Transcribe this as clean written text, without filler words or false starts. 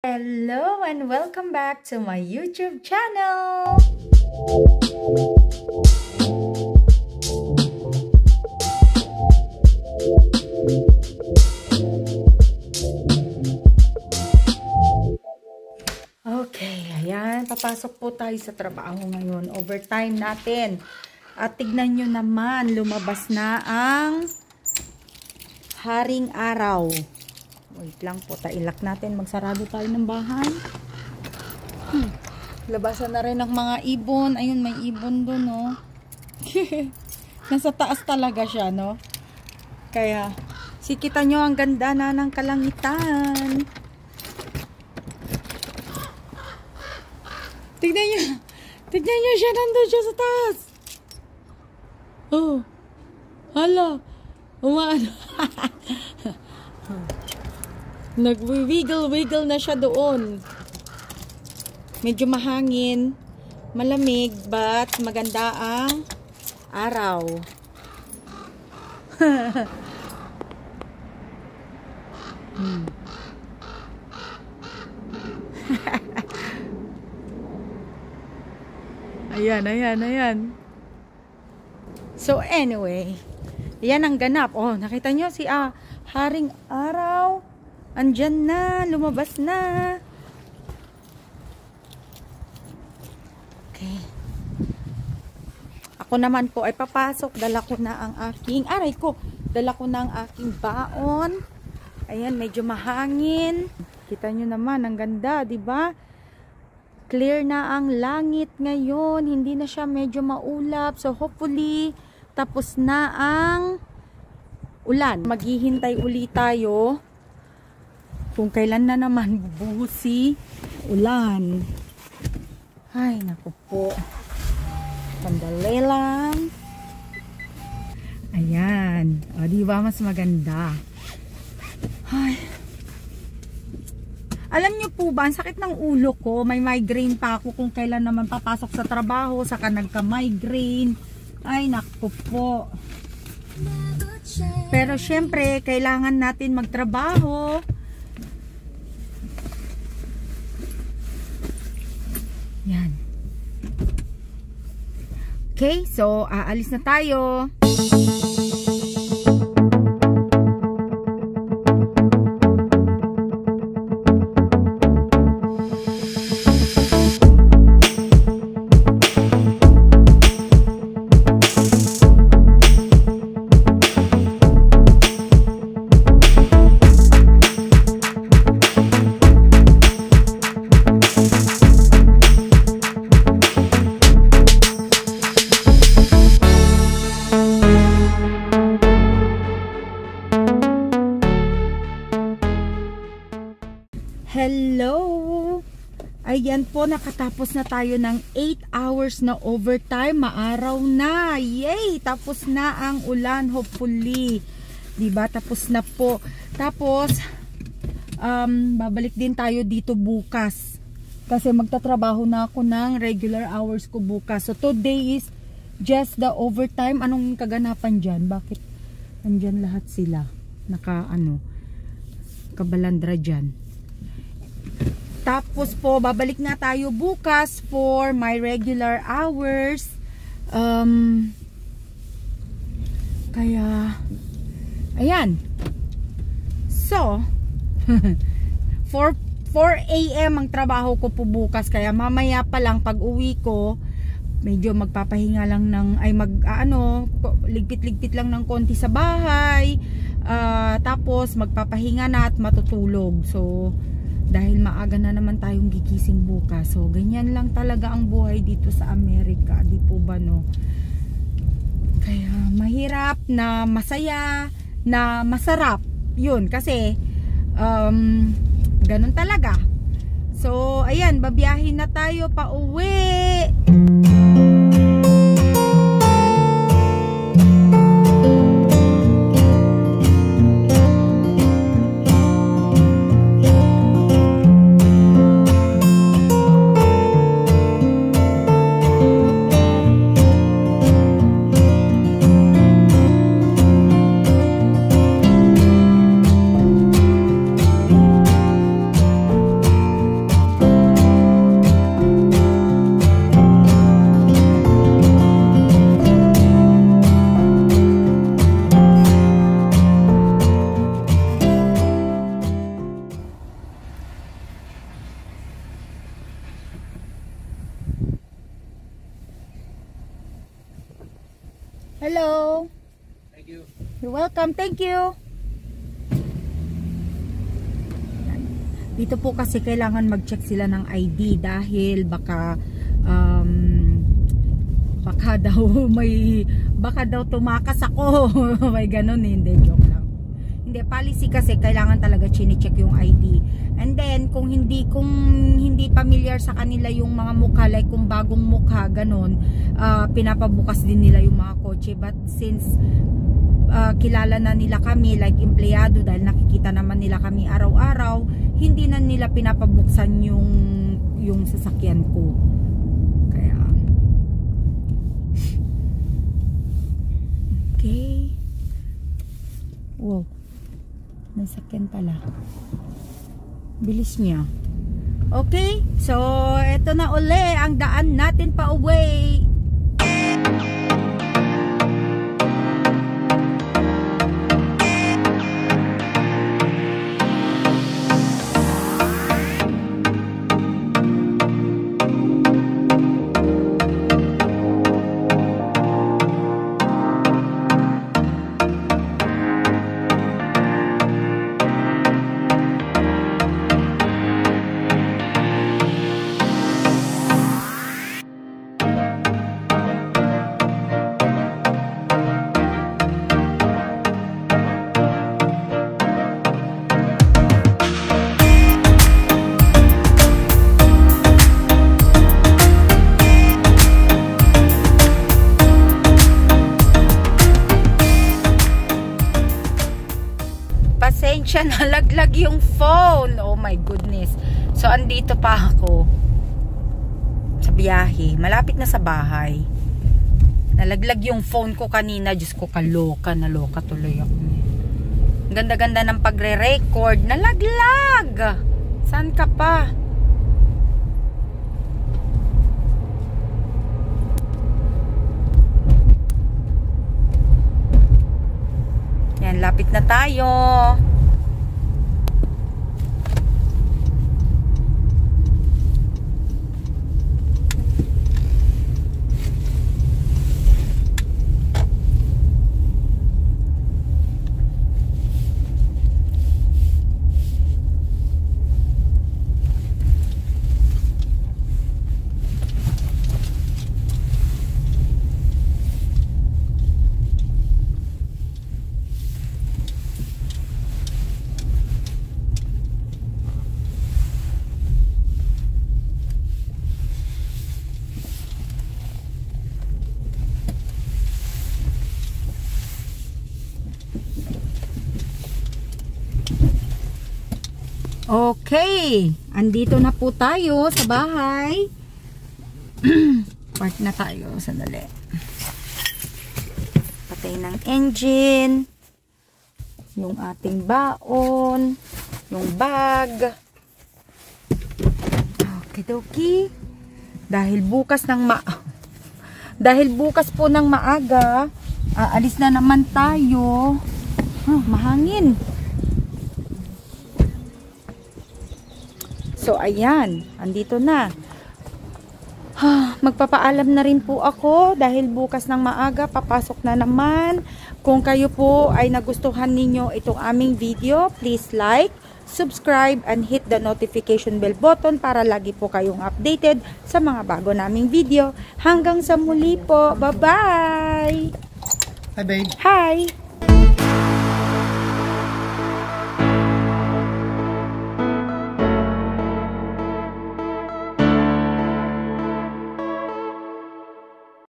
Hello and welcome back to my YouTube channel! Okay, ayan. Papasok po tayo sa trabaho ngayon. Overtime natin. At tignan nyo naman, lumabas na ang haring araw. Wait lang po, tailak natin. Magsarado tayo ng bahay. Labasan na rin ang mga ibon. Ayun, may ibon doon, no? Nasa taas talaga siya, no? Kaya, sikita nyo ang ganda na ng kalangitan. Tignan nyo. Tignan nyo siya. Nandun siya sa taas. Oh. Hala. Umaano. Nag-wiggle-wiggle na siya doon. Medyo mahangin, malamig, but maganda ang araw. Ayan, ayan, ayan. So anyway, yan ang ganap. Oh, nakita nyo si haring araw. Andyan na, lumabas na. Okay. Ako naman po ay papasok. Dala ko na ang aking, dala ko na ang aking baon. Ayan, medyo mahangin. Kita nyo naman, ang ganda, di ba? Clear na ang langit ngayon. Hindi na siya medyo maulap. So hopefully, tapos na ang ulan. Maghihintay ulit tayo kung kailan na naman bubuhos si ulan. Ay, naku po. Sandali lang. Ayan. O, diba mas maganda? Ay. Alam nyo po ba, ang sakit ng ulo ko. May migraine pa ako kung kailan naman papasok sa trabaho. Saka nagka-migraine. Ay, naku po. Pero syempre, kailangan natin magtrabaho. Yan. Okay, so aalis na tayo. Hello! Ayan po, nakatapos na tayo ng 8 hours na overtime. Maaraw na! Yay! Tapos na ang ulan, hopefully. Diba? Tapos na po. Tapos, babalik din tayo dito bukas. Kasi magtatrabaho na ako ng regular hours ko bukas. So, today is just the overtime. Anong kaganapan dyan? Bakit andyan lahat sila? Kabalandra dyan. Tapos po, babalik nga tayo bukas for my regular hours. Kaya, ayan. So, 4 AM ang trabaho ko po bukas. Kaya mamaya pa lang pag uwi ko, medyo magpapahinga lang ng, ligpit-ligpit lang ng konti sa bahay. Tapos, magpapahinga na at matutulog. So, dahil maaga na naman tayong gigising bukas. So, ganyan lang talaga ang buhay dito sa Amerika. Di po ba, no? Kaya, mahirap na masaya, na masarap. Yun, kasi, ganun talaga. So, ayan, babiyahin na tayo pa uwi. Hello. Thank you. You're welcome. Thank you. Dito po kasi kailangan mag-check sila ng ID dahil baka baka daw tumakas ako. May ganun eh. Hindi, joke lang. Hindi, policy kasi kailangan talaga chine-check yung ID. And then kung hindi familiar sa kanila yung mga mukha, like kung bagong mukha ganun, pinapabukas din nila yung mga kotse. But since kilala na nila kami like empleyado, dahil nakikita naman nila kami araw-araw, hindi na nila pinapabuksan yung sasakyan ko. Kaya okay. Wow, may sakyan pala. Bilis niya. Okay, so eto na uli ang daan natin pa uwi. Pasensya, nalaglag yung phone. Oh my goodness. So andito pa ako sa biyahe, malapit na sa bahay. Nalaglag yung phone ko kanina. Diyos ko, naloka tuloy ako. Ganda-ganda ng pagre-record, nalaglag. Saan ka pa? Yan, lapit na tayo. Okay, andito na po tayo sa bahay. Park na tayo, sandali. Patay ng engine, yung ating baon, yung bag. Okidoki. Dahil bukas po ng maaga, aalis na naman tayo. Mahangin. So ayan, andito na. Magpapaalam na rin po ako dahil bukas ng maaga papasok na naman. Kung kayo po ay nagustuhan ninyo itong aming video, please like, subscribe, and hit the notification bell button para lagi po kayong updated sa mga bago naming video. Hanggang sa muli po. Bye-bye! Hi, babe. Hi!